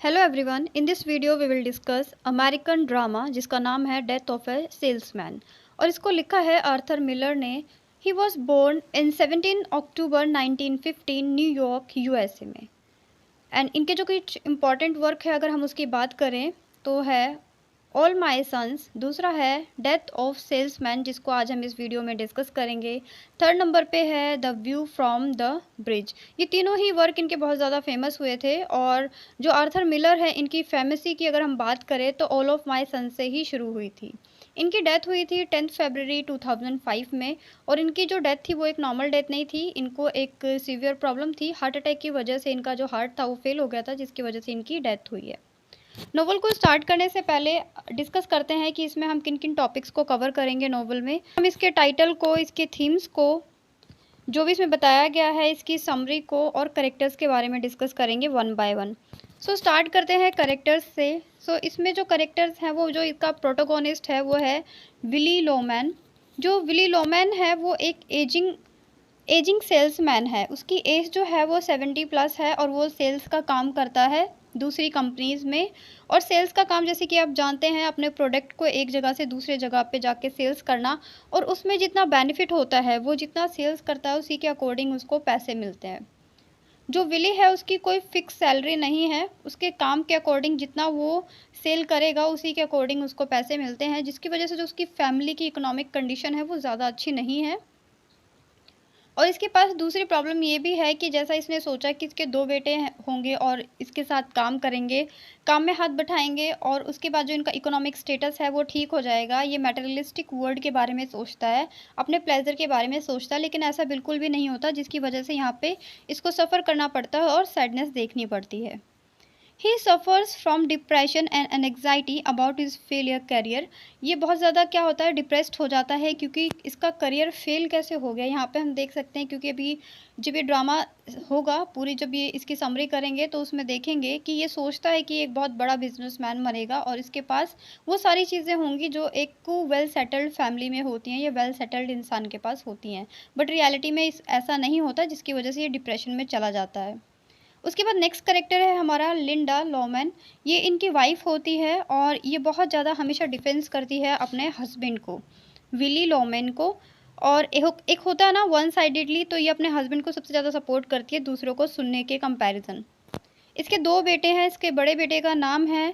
Hello everyone, in this video we will discuss American drama जिसका नाम है death of A salesman और इसको लिखा है आर्थर मिलर ने। He was born in 17 October 1915 New York USA में। एंड इनके जो कुछ इंपॉर्टेंट वर्क है अगर हम उसकी बात करें तो है ऑल माई सन्स, दूसरा है डेथ ऑफ सेल्समैन जिसको आज हम इस वीडियो में डिस्कस करेंगे। थर्ड नंबर पे है the view from the bridge. ये तीनों ही वर्क इनके बहुत ज़्यादा फेमस हुए थे और जो आर्थर मिलर है इनकी फेमसी की अगर हम बात करें तो ऑल ऑफ माई सन से ही शुरू हुई थी। इनकी डेथ हुई थी 10 फरवरी 2005 में और इनकी जो डेथ थी वो एक नॉर्मल डेथ नहीं थी। इनको एक सीवियर प्रॉब्लम थी, हार्ट अटैक की वजह से इनका जो हार्ट था वो फेल हो गया था जिसकी वजह से इनकी डेथ हुई है। नोवेल को स्टार्ट करने से पहले डिस्कस करते हैं कि इसमें हम किन किन टॉपिक्स को कवर करेंगे। नोवेल में हम इसके टाइटल को, इसके थीम्स को, जो भी इसमें बताया गया है, इसकी समरी को और करेक्टर्स के बारे में डिस्कस करेंगे one by one. So start करते हैं करेक्टर्स से। सो इसमें जो करेक्टर्स हैं वो जो इसका प्रोटोगोनिस्ट है वो है विली लोमैन। जो विली लोमैन है वो एक एजिंग सेल्समैन है। उसकी एज जो है वो 70+ है और वो सेल्स का काम करता है दूसरी कंपनीज़ में। और सेल्स का काम जैसे कि आप जानते हैं अपने प्रोडक्ट को एक जगह से दूसरे जगह पे जाके सेल्स करना, और उसमें जितना बेनिफिट होता है वो जितना सेल्स करता है उसी के अकॉर्डिंग उसको पैसे मिलते हैं। जो विली है उसकी कोई फिक्स सैलरी नहीं है, उसके काम के अकॉर्डिंग जितना वो सेल करेगा उसी के अकॉर्डिंग उसको पैसे मिलते हैं, जिसकी वजह से जो उसकी फैमिली की इकोनॉमिक कंडीशन है वो ज़्यादा अच्छी नहीं है। और इसके पास दूसरी प्रॉब्लम ये भी है कि जैसा इसने सोचा कि इसके 2 बेटे होंगे और इसके साथ काम करेंगे, काम में हाथ बटाएंगे और उसके बाद जो इनका इकोनॉमिक स्टेटस है वो ठीक हो जाएगा। ये मटेरियलिस्टिक वर्ल्ड के बारे में सोचता है, अपने प्लेजर के बारे में सोचता है, लेकिन ऐसा बिल्कुल भी नहीं होता, जिसकी वजह से यहाँ पे इसको सफ़र करना पड़ता है और सैडनेस देखनी पड़ती है। He suffers from depression and anxiety about his failure career. ये बहुत ज़्यादा क्या होता है, डिप्रेस्ड हो जाता है क्योंकि इसका करियर फेल कैसे हो गया। यहाँ पे हम देख सकते हैं क्योंकि अभी जब ये ड्रामा होगा पूरी, जब ये इसकी समरी करेंगे तो उसमें देखेंगे कि ये सोचता है कि एक बहुत बड़ा बिजनेसमैन बनेगा और इसके पास वो सारी चीज़ें होंगी जो एक को वेल सेटल्ड फैमिली में होती हैं या वेल सेटल्ड इंसान के पास होती हैं, बट रियलिटी में ऐसा नहीं होता, जिसकी वजह से ये डिप्रेशन में चला जाता है। उसके बाद नेक्स्ट करेक्टर है हमारा लिंडा लोमैन। ये इनकी वाइफ होती है और ये बहुत ज़्यादा हमेशा डिफेंस करती है अपने हस्बैंड को, विली लोमैन को। और एक होता है ना वन साइडेडली, तो ये अपने हस्बैंड को सबसे ज़्यादा सपोर्ट करती है दूसरों को सुनने के कंपैरिजन। इसके 2 बेटे हैं। इसके बड़े बेटे का नाम है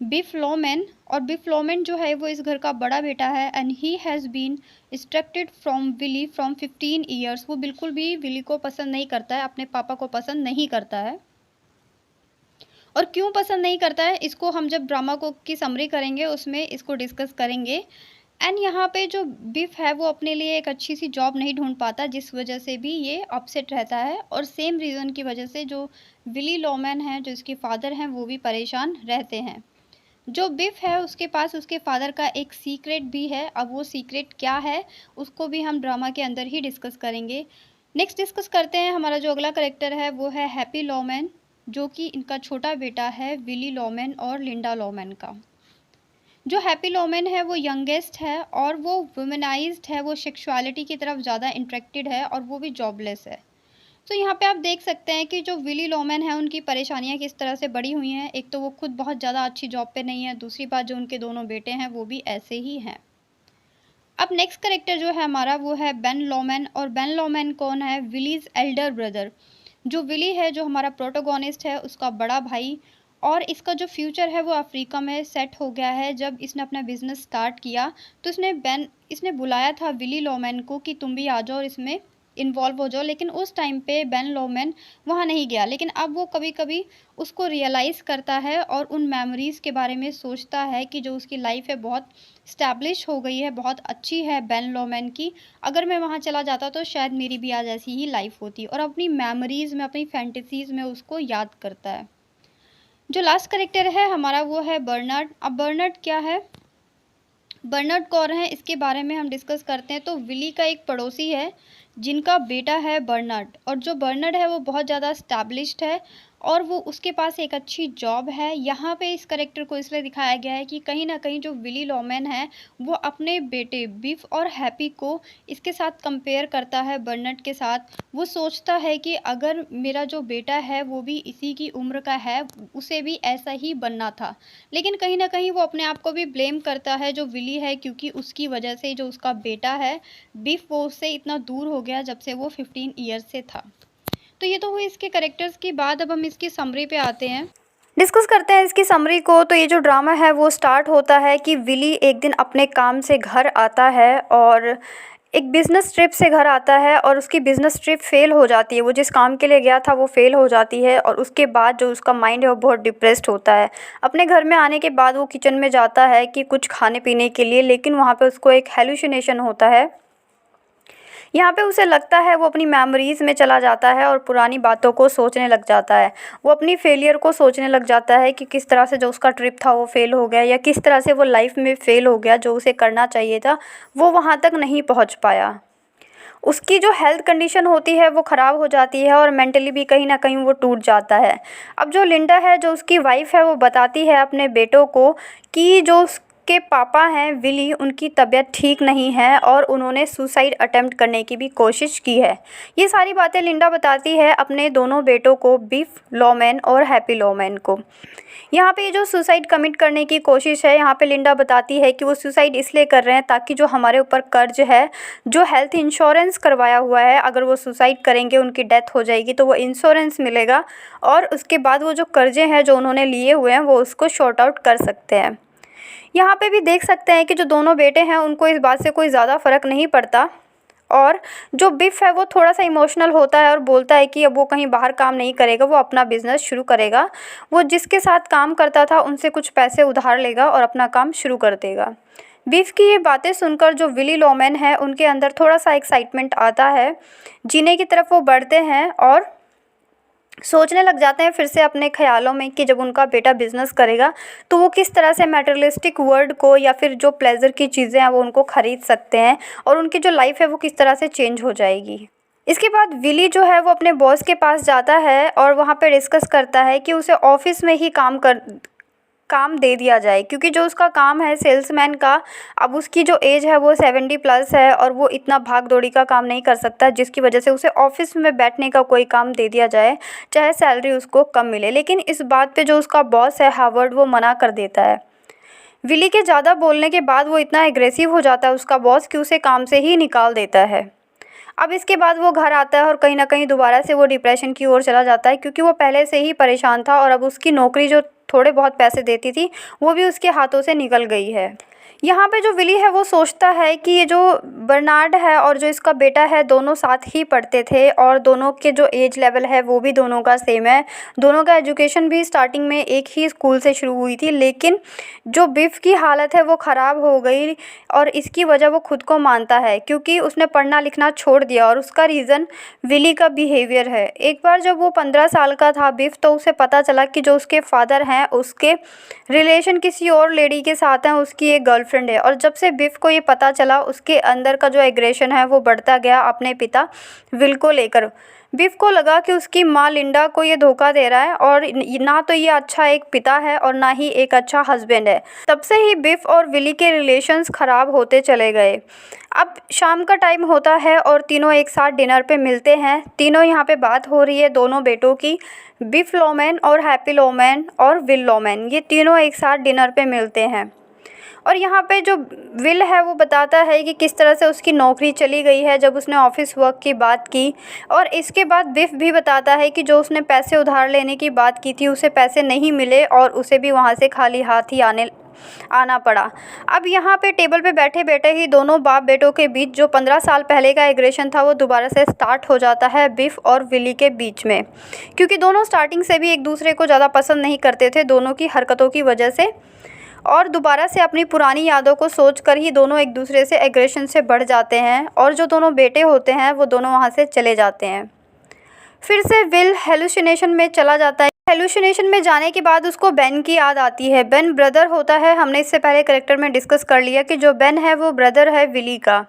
बिफ लोमैन और बिफ लोमैन जो है वो इस घर का बड़ा बेटा है and he has been distracted from Willy from 15 years. वो बिल्कुल भी विली को पसंद नहीं करता है, अपने पापा को पसंद नहीं करता है। और क्यों पसंद नहीं करता है इसको हम जब ड्रामा को की समरी करेंगे उसमें इसको डिस्कस करेंगे। एंड यहाँ पे जो बिफ है वो अपने लिए एक अच्छी सी जॉब नहीं ढूंढ पाता, जिस वजह से भी ये अपसेट रहता है और सेम रीज़न की वजह से जो विली लोमैन है, जो इसके फादर हैं, वो भी परेशान रहते हैं। जो बिफ है उसके पास उसके फादर का एक सीक्रेट भी है। अब वो सीक्रेट क्या है उसको भी हम ड्रामा के अंदर ही डिस्कस करेंगे। नेक्स्ट डिस्कस करते हैं हमारा जो अगला करेक्टर है वो है हैप्पी लोमैन, जो कि इनका छोटा बेटा है विली लोमैन और लिंडा लोमैन का। जो हैप्पी लोमैन है वो यंगेस्ट है और वो वुमेनाइज्ड है, वो सेक्सुअलिटी की तरफ ज़्यादा इंटरेक्टेड है और वो भी जॉबलेस है। तो यहाँ पे आप देख सकते हैं कि जो विली लोमैन है उनकी परेशानियाँ किस तरह से बढ़ी हुई हैं। एक तो वो खुद बहुत ज़्यादा अच्छी जॉब पे नहीं है, दूसरी बात जो उनके दोनों बेटे हैं वो भी ऐसे ही हैं। अब नेक्स्ट करेक्टर जो है हमारा वो है बेन लोमैन। और बेन लोमैन कौन है? विलीज़ एल्डर ब्रदर। जो विली है, जो हमारा प्रोटोगोनिस्ट है, उसका बड़ा भाई। और इसका जो फ्यूचर है वो अफ्रीका में सेट हो गया है। जब इसने अपना बिजनेस स्टार्ट किया तो इसने बुलाया था विली लोमैन को कि तुम भी आ जाओ और इसमें इन्वॉल्व हो जाओ, लेकिन उस टाइम पे बेन लोमैन वहाँ नहीं गया। लेकिन अब वो कभी कभी उसको रियलाइज़ करता है और उन मेमोरीज़ के बारे में सोचता है कि जो उसकी लाइफ है बहुत स्टैब्लिश हो गई है, बहुत अच्छी है बेन लोमैन की। अगर मैं वहाँ चला जाता तो शायद मेरी भी आज ऐसी ही लाइफ होती, और अपनी मेमोरीज़ में, अपनी फैंटेसीज़ में उसको याद करता है। जो लास्ट करेक्टर है हमारा वो है बर्नार्ड। अब बर्नार्ड क्या है, बर्नार्ड कौन है, इसके बारे में हम डिस्कस करते हैं। तो विली का एक पड़ोसी है जिनका बेटा है बर्नार्ड, और जो बर्नार्ड है वो बहुत ज़्यादा स्टैब्लिश्ड है और वो उसके पास एक अच्छी जॉब है। यहाँ पे इस कैरेक्टर को इसलिए दिखाया गया है कि कहीं न कहीं जो विली लॉमेन है, वो अपने बेटे बिफ और हैप्पी को इसके साथ कंपेयर करता है बर्नार्ड के साथ। वो सोचता है कि अगर मेरा जो बेटा है वो भी इसी की उम्र का है, उसे भी ऐसा ही बनना था। लेकिन कहीं न कहीं वो अपने आप को भी ब्लेम करता है जो विली है, क्योंकि उसकी वजह से जो उसका बेटा है बिफ, वो उससे इतना दूर हो गया जब से वो 15 ईयर्स से था। तो ये तो हुई इसके कैरेक्टर्स की बात। अब हम इसकी समरी पे आते हैं, डिस्कस करते हैं इसकी समरी को। तो ये जो ड्रामा है वो स्टार्ट होता है कि विली एक दिन अपने काम से घर आता है और एक बिज़नेस ट्रिप से घर आता है और उसकी बिज़नेस ट्रिप फ़ेल हो जाती है। वो जिस काम के लिए गया था वो फ़ेल हो जाती है और उसके बाद जो उसका माइंड है वो बहुत डिप्रेस्ड होता है। अपने घर में आने के बाद वो किचन में जाता है कि कुछ खाने पीने के लिए, लेकिन वहाँ पे उसको एक हेलुसिनेशन होता है। यहाँ पे उसे लगता है वो अपनी मेमोरीज़ में चला जाता है और पुरानी बातों को सोचने लग जाता है। वो अपनी फेलियर को सोचने लग जाता है कि किस तरह से जो उसका ट्रिप था वो फ़ेल हो गया, या किस तरह से वो लाइफ में फ़ेल हो गया। जो उसे करना चाहिए था वो वहाँ तक नहीं पहुँच पाया। उसकी जो हेल्थ कंडीशन होती है वो ख़राब हो जाती है और मेंटली भी कहीं न कहीं वो टूट जाता है। अब जो लिंडा है, जो उसकी वाइफ़ है, वो बताती है अपने बेटों को कि जो उसके पापा हैं विली, उनकी तबीयत ठीक नहीं है और उन्होंने सुसाइड अटेम्प्ट करने की भी कोशिश की है। ये सारी बातें लिंडा बताती है अपने दोनों बेटों को, बिफ लॉमेन और हैप्पी लॉमेन को। यहाँ पे जो सुसाइड कमिट करने की कोशिश है, यहाँ पे लिंडा बताती है कि वो सुसाइड इसलिए कर रहे हैं ताकि जो हमारे ऊपर कर्ज है, जो हेल्थ इंश्योरेंस करवाया हुआ है, अगर वो सुसाइड करेंगे, उनकी डेथ हो जाएगी तो वो इंश्योरेंस मिलेगा और उसके बाद वो जो कर्जे हैं जो उन्होंने लिए हुए हैं वो उसको शॉर्ट आउट कर सकते हैं। यहाँ पे भी देख सकते हैं कि जो दोनों बेटे हैं उनको इस बात से कोई ज़्यादा फ़र्क नहीं पड़ता और जो बिफ है वो थोड़ा सा इमोशनल होता है और बोलता है कि अब वो कहीं बाहर काम नहीं करेगा, वो अपना बिज़नेस शुरू करेगा। वो जिसके साथ काम करता था उनसे कुछ पैसे उधार लेगा और अपना काम शुरू कर देगा। बिफ की ये बातें सुनकर जो विली लॉमेन है उनके अंदर थोड़ा सा एक्साइटमेंट आता है। जीने की तरफ वो बढ़ते हैं और सोचने लग जाते हैं फिर से अपने ख़्यालों में कि जब उनका बेटा बिज़नेस करेगा तो वो किस तरह से मटेरियलिस्टिक वर्ल्ड को या फिर जो प्लेजर की चीज़ें हैं वो उनको ख़रीद सकते हैं और उनकी जो लाइफ है वो किस तरह से चेंज हो जाएगी। इसके बाद विली जो है वो अपने बॉस के पास जाता है और वहाँ पे डिस्कस करता है कि उसे ऑफिस में ही काम दे दिया जाए, क्योंकि जो उसका काम है सेल्समैन का, अब उसकी जो एज है वो 70+ है और वो इतना भाग दौड़ी का काम नहीं कर सकता, जिसकी वजह से उसे ऑफिस में बैठने का कोई काम दे दिया जाए, चाहे सैलरी उसको कम मिले। लेकिन इस बात पे जो उसका बॉस है हावर्ड, वो मना कर देता है। विली के ज़्यादा बोलने के बाद वो इतना एग्रेसिव हो जाता है उसका बॉस कि उसे काम से ही निकाल देता है। अब इसके बाद वो घर आता है और कहीं न कहीं दोबारा से वो डिप्रेशन की ओर चला जाता है, क्योंकि वो पहले से ही परेशान था और अब उसकी नौकरी जो थोड़े बहुत पैसे देती थी वो भी उसके हाथों से निकल गई है। यहाँ पे जो विली है वो सोचता है कि ये जो बर्नार्ड है और जो इसका बेटा है दोनों साथ ही पढ़ते थे और दोनों के जो एज लेवल है वो भी दोनों का सेम है। दोनों का एजुकेशन भी स्टार्टिंग में एक ही स्कूल से शुरू हुई थी, लेकिन जो बिफ की हालत है वो ख़राब हो गई और इसकी वजह वो खुद को मानता है, क्योंकि उसने पढ़ना लिखना छोड़ दिया और उसका रीज़न विली का बिहेवियर है। एक बार जब वो 15 साल का था बिफ, तो उसे पता चला कि जो उसके फादर हैं उसके रिलेशन किसी और लेडी के साथ हैं, उसकी एक गर्लफ्रेंड है। और जब से बिफ को ये पता चला उसके अंदर का जो एग्रेशन है वो बढ़ता गया अपने पिता विल को लेकर। बिफ को लगा कि उसकी माँ लिंडा को ये धोखा दे रहा है और ना तो ये अच्छा एक पिता है और ना ही एक अच्छा हस्बैंड है। तब से ही बिफ और विली के रिलेशंस ख़राब होते चले गए। अब शाम का टाइम होता है और तीनों एक साथ डिनर पे मिलते हैं। तीनों यहाँ पे बात हो रही है दोनों बेटों की, बिफ लॉमेन और हैप्पी लॉमेन और विल लॉमेन, ये तीनों एक साथ डिनर पे मिलते हैं। और यहाँ पे जो विल है वो बताता है कि किस तरह से उसकी नौकरी चली गई है जब उसने ऑफिस वर्क की बात की। और इसके बाद बिफ भी बताता है कि जो उसने पैसे उधार लेने की बात की थी उसे पैसे नहीं मिले और उसे भी वहाँ से खाली हाथ ही आना पड़ा। अब यहाँ पे टेबल पे बैठे बैठे ही दोनों बाप बेटों के बीच जो 15 साल पहले का एग्रेशन था वो दोबारा से स्टार्ट हो जाता है बिफ और विली के बीच में, क्योंकि दोनों स्टार्टिंग से भी एक दूसरे को ज़्यादा पसंद नहीं करते थे दोनों की हरकतों की वजह से। और दोबारा से अपनी पुरानी यादों को सोचकर ही दोनों एक दूसरे से एग्रेशन से बढ़ जाते हैं और जो दोनों बेटे होते हैं वो दोनों वहाँ से चले जाते हैं। फिर से विल हेलुसिनेशन में चला जाता है। हेलुसिनेशन में जाने के बाद उसको बेन की याद आती है। बेन ब्रदर होता है, हमने इससे पहले कैरेक्टर में डिस्कस कर लिया कि जो बेन है वो ब्रदर है विली का,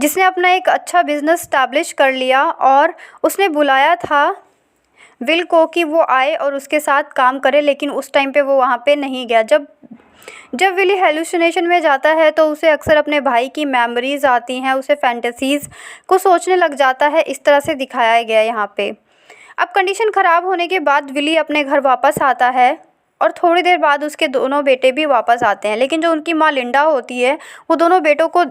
जिसने अपना एक अच्छा बिजनेस स्टैब्लिश कर लिया और उसने बुलाया था विल को कि वो आए और उसके साथ काम करे, लेकिन उस टाइम पे वो वहाँ पे नहीं गया। जब जब विली हेलुसिनेशन में जाता है तो उसे अक्सर अपने भाई की मेमोरीज आती हैं, उसे फैंटेसीज़ को सोचने लग जाता है। इस तरह से दिखाया गया है यहाँ पे। अब कंडीशन ख़राब होने के बाद विली अपने घर वापस आता है और थोड़ी देर बाद उसके दोनों बेटे भी वापस आते हैं, लेकिन जो उनकी माँ लिंडा होती है वो दोनों बेटों को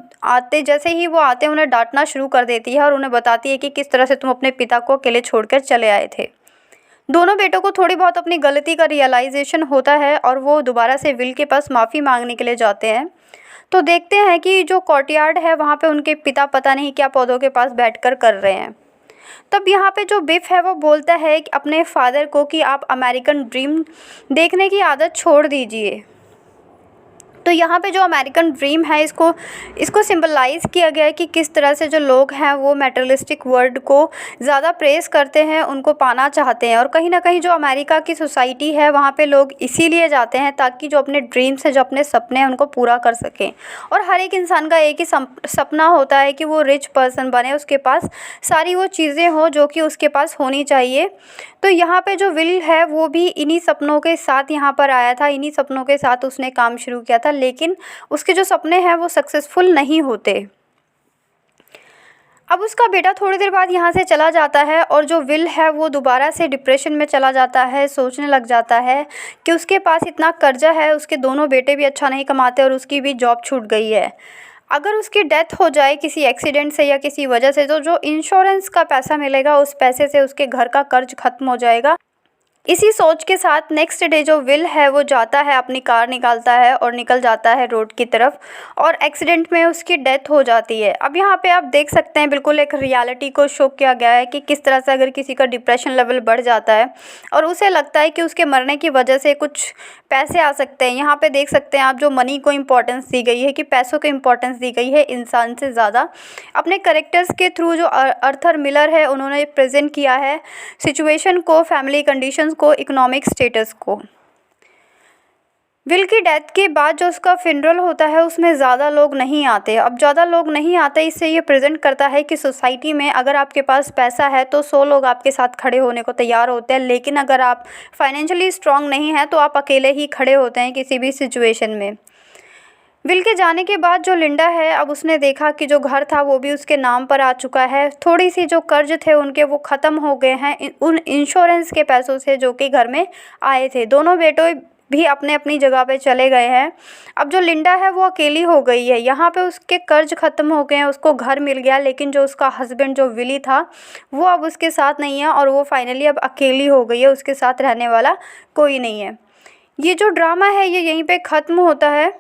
जैसे ही वो आते हैं उन्हें डांटना शुरू कर देती है और उन्हें बताती है कि किस तरह से तुम अपने पिता को अकेले छोड़कर चले आए थे। दोनों बेटों को थोड़ी बहुत अपनी गलती का रियलाइजेशन होता है और वो दोबारा से विल के पास माफ़ी मांगने के लिए जाते हैं। तो देखते हैं कि जो कोर्टयार्ड है वहाँ पे उनके पिता पता नहीं क्या पौधों के पास बैठकर कर रहे हैं। तब यहाँ पे जो बिफ है वो बोलता है कि अपने फादर को कि आप अमेरिकन ड्रीम देखने की आदत छोड़ दीजिए। तो यहाँ पे जो अमेरिकन ड्रीम है इसको सिंबलाइज़ किया गया है कि किस तरह से जो लोग हैं वो मटेरियलिस्टिक वर्ल्ड को ज़्यादा प्रेस करते हैं, उनको पाना चाहते हैं। और कहीं ना कहीं जो अमेरिका की सोसाइटी है वहाँ पे लोग इसीलिए जाते हैं ताकि जो अपने ड्रीम्स हैं, जो अपने सपने हैं, उनको पूरा कर सकें। और हर एक इंसान का एक ही सपना होता है कि वो रिच पर्सन बने, उसके पास सारी वो चीज़ें हों जो कि उसके पास होनी चाहिए। तो यहाँ पे जो विल है वो भी इन्हीं सपनों के साथ यहाँ पर आया था, इन्हीं सपनों के साथ उसने काम शुरू किया था, लेकिन उसके जो सपने हैं वो सक्सेसफुल नहीं होते। अब उसका बेटा थोड़ी देर बाद यहाँ से चला जाता है और जो विल है वो दोबारा से डिप्रेशन में चला जाता है, सोचने लग जाता है कि उसके पास इतना कर्जा है, उसके दोनों बेटे भी अच्छा नहीं कमाते और उसकी भी जॉब छूट गई है। अगर उसकी डेथ हो जाए किसी एक्सीडेंट से या किसी वजह से तो जो इंश्योरेंस का पैसा मिलेगा उस पैसे से उसके घर का कर्ज ख़त्म हो जाएगा। इसी सोच के साथ नेक्स्ट डे जो विल है वो जाता है, अपनी कार निकालता है और निकल जाता है रोड की तरफ और एक्सीडेंट में उसकी डेथ हो जाती है। अब यहाँ पे आप देख सकते हैं बिल्कुल एक रियलिटी को शो किया गया है कि किस तरह से अगर किसी का डिप्रेशन लेवल बढ़ जाता है और उसे लगता है कि उसके मरने की वजह से कुछ पैसे आ सकते हैं। यहाँ पे देख सकते हैं आप जो मनी को इम्पोर्टेंस दी गई है कि पैसों को इम्पोर्टेंस दी गई है इंसान से ज़्यादा। अपने करेक्टर्स के थ्रू जो आर्थर मिलर है उन्होंने प्रेजेंट किया है सिचुएशन को, फैमिली कंडीशंस को, इकोनॉमिक स्टेटस को। विल की डेथ के बाद जो उसका फ्यूनरल होता है उसमें ज़्यादा लोग नहीं आते। अब ज़्यादा लोग नहीं आते इससे ये प्रेजेंट करता है कि सोसाइटी में अगर आपके पास पैसा है तो 100 लोग आपके साथ खड़े होने को तैयार होते हैं, लेकिन अगर आप फाइनेंशियली स्ट्रांग नहीं हैं तो आप अकेले ही खड़े होते हैं किसी भी सिचुएशन में। विल के जाने के बाद जो लिंडा है अब उसने देखा कि जो घर था वो भी उसके नाम पर आ चुका है, थोड़ी सी जो कर्ज थे उनके वो ख़त्म हो गए हैं उन इंश्योरेंस के पैसों से जो कि घर में आए थे। दोनों बेटों भी अपने अपनी जगह पे चले गए हैं। अब जो लिंडा है वो अकेली हो गई है। यहाँ पे उसके कर्ज ख़त्म हो गए हैं, उसको घर मिल गया, लेकिन जो उसका हस्बैंड जो विली था वो अब उसके साथ नहीं है और वो फाइनली अब अकेली हो गई है, उसके साथ रहने वाला कोई नहीं है। ये जो ड्रामा है ये यहीं पर ख़त्म होता है।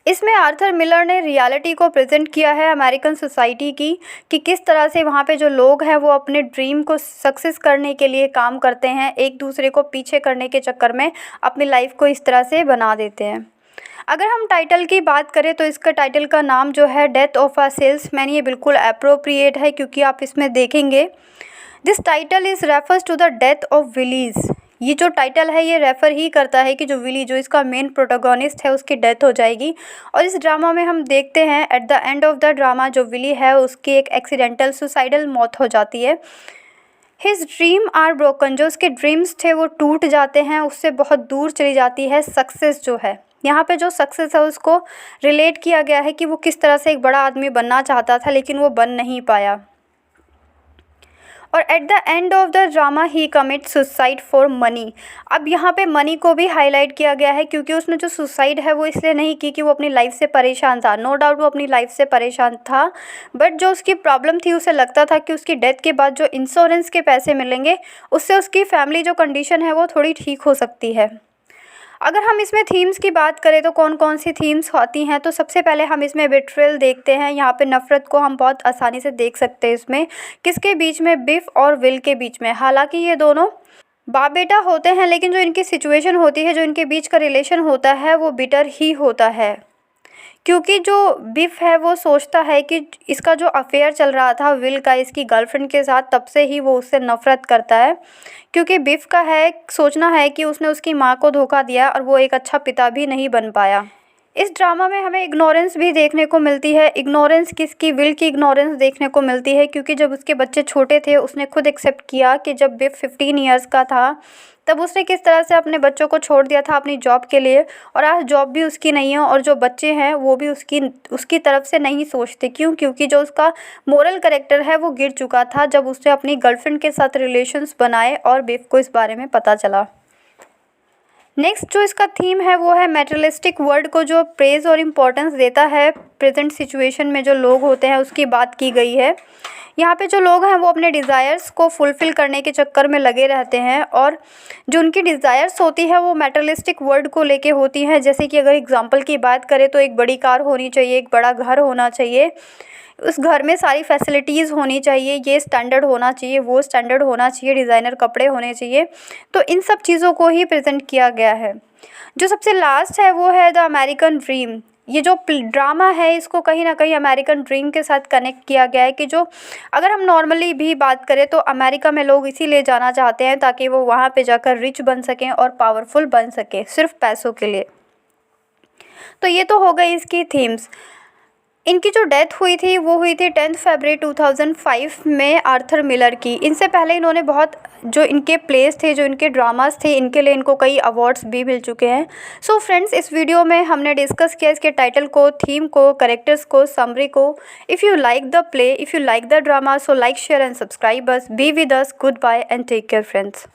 इसमें आर्थर मिलर ने रियलिटी को प्रेजेंट किया है अमेरिकन सोसाइटी की कि किस तरह से वहाँ पे जो लोग हैं वो अपने ड्रीम को सक्सेस करने के लिए काम करते हैं, एक दूसरे को पीछे करने के चक्कर में अपनी लाइफ को इस तरह से बना देते हैं। अगर हम टाइटल की बात करें तो इसका टाइटल का नाम जो है डेथ ऑफ अ सेल्समैन, ये बिल्कुल अप्रोप्रिएट है क्योंकि आप इसमें देखेंगे this title is refers to the death of willies. ये जो टाइटल है ये रेफ़र ही करता है कि जो विली जो इसका मेन प्रोटोगोनिस्ट है उसकी डेथ हो जाएगी। और इस ड्रामा में हम देखते हैं at the end of the drama जो विली है उसकी एक एक्सीडेंटल सुसाइडल मौत हो जाती है। हिज ड्रीम आर ब्रोकन, जो उसके ड्रीम्स थे वो टूट जाते हैं, उससे बहुत दूर चली जाती है सक्सेस जो है। यहाँ पे जो सक्सेस है उसको रिलेट किया गया है कि वो किस तरह से एक बड़ा आदमी बनना चाहता था लेकिन वो बन नहीं पाया। और at the end of the drama he commit suicide for money. अब यहाँ पे मनी को भी हाईलाइट किया गया है क्योंकि उसने जो सुसाइड है वो इसलिए नहीं की कि वो अपनी लाइफ से परेशान था। नो डाउट वो अपनी लाइफ से परेशान था, बट जो उसकी प्रॉब्लम थी उसे लगता था कि उसकी डेथ के बाद जो इंश्योरेंस के पैसे मिलेंगे उससे उसकी फैमिली जो कंडीशन है वो थोड़ी ठीक हो सकती है। अगर हम इसमें थीम्स की बात करें तो कौन कौन सी थीम्स आती हैं, तो सबसे पहले हम इसमें बेट्रेयल देखते हैं। यहाँ पे नफ़रत को हम बहुत आसानी से देख सकते हैं इसमें, किसके बीच में, बिफ और विल के बीच में। हालांकि ये दोनों बाप बेटा होते हैं लेकिन जो इनकी सिचुएशन होती है, जो इनके बीच का रिलेशन होता है वो बिटर ही होता है क्योंकि जो बिफ है वो सोचता है कि इसका जो अफेयर चल रहा था विल का इसकी गर्लफ्रेंड के साथ, तब से ही वो उससे नफ़रत करता है क्योंकि बिफ का है सोचना है कि उसने उसकी माँ को धोखा दिया और वो एक अच्छा पिता भी नहीं बन पाया। इस ड्रामा में हमें इग्नोरेंस भी देखने को मिलती है। इग्नोरेंस किसकी? विल की इग्नोरेंस देखने को मिलती है, क्योंकि जब उसके बच्चे छोटे थे उसने खुद एक्सेप्ट किया कि जब विव 15 ईयर्स का था तब उसने किस तरह से अपने बच्चों को छोड़ दिया था अपनी जॉब के लिए, और आज जॉब भी उसकी नहीं है और जो बच्चे हैं वो भी उसकी तरफ से नहीं सोचते। क्यों? क्योंकि जो उसका मोरल कैरेक्टर है वो गिर चुका था जब उसने अपनी गर्लफ्रेंड के साथ रिलेशंस बनाए और विव को इस बारे में पता चला। नेक्स्ट जो इसका थीम है वो है मटेरियलिस्टिक वर्ल्ड को जो प्रेज और इम्पोर्टेंस देता है प्रेजेंट सिचुएशन में जो लोग होते हैं उसकी बात की गई है। यहाँ पे जो लोग हैं वो अपने डिज़ायर्स को फुलफ़िल करने के चक्कर में लगे रहते हैं, और जो उनकी डिज़ायर्स होती है वो मटेरियलिस्टिक वर्ल्ड को लेके होती हैं। जैसे कि अगर एग्जांपल की बात करें तो एक बड़ी कार होनी चाहिए, एक बड़ा घर होना चाहिए, उस घर में सारी फैसिलिटीज़ होनी चाहिए, ये स्टैंडर्ड होना चाहिए, वो स्टैंडर्ड होना चाहिए, डिज़ाइनर कपड़े होने चाहिए। तो इन सब चीज़ों को ही प्रेजेंट किया गया है। जो सबसे लास्ट है वो है द अमेरिकन ड्रीम। ये जो ड्रामा है इसको कहीं ना कहीं अमेरिकन ड्रीम के साथ कनेक्ट किया गया है कि जो अगर हम नॉर्मली भी बात करें तो अमेरिका में लोग इसीलिए जाना चाहते हैं ताकि वो वहाँ पे जाकर रिच बन सकें और पावरफुल बन सकें सिर्फ पैसों के लिए। तो ये तो हो गई इसकी थीम्स। इनकी जो डेथ हुई थी वो हुई थी 10 फरवरी 2005 में आर्थर मिलर की। इनसे पहले इन्होंने बहुत जो इनके प्लेस थे, जो इनके ड्रामास थे, इनके लिए इनको कई अवार्ड्स भी मिल चुके हैं। सो फ्रेंड्स, इस वीडियो में हमने डिस्कस किया इसके टाइटल को, थीम को, कैरेक्टर्स को, समरी को। If you like the play, if you like the drama, so like, share and subscribe us. Be with us. Good bye and take care friends.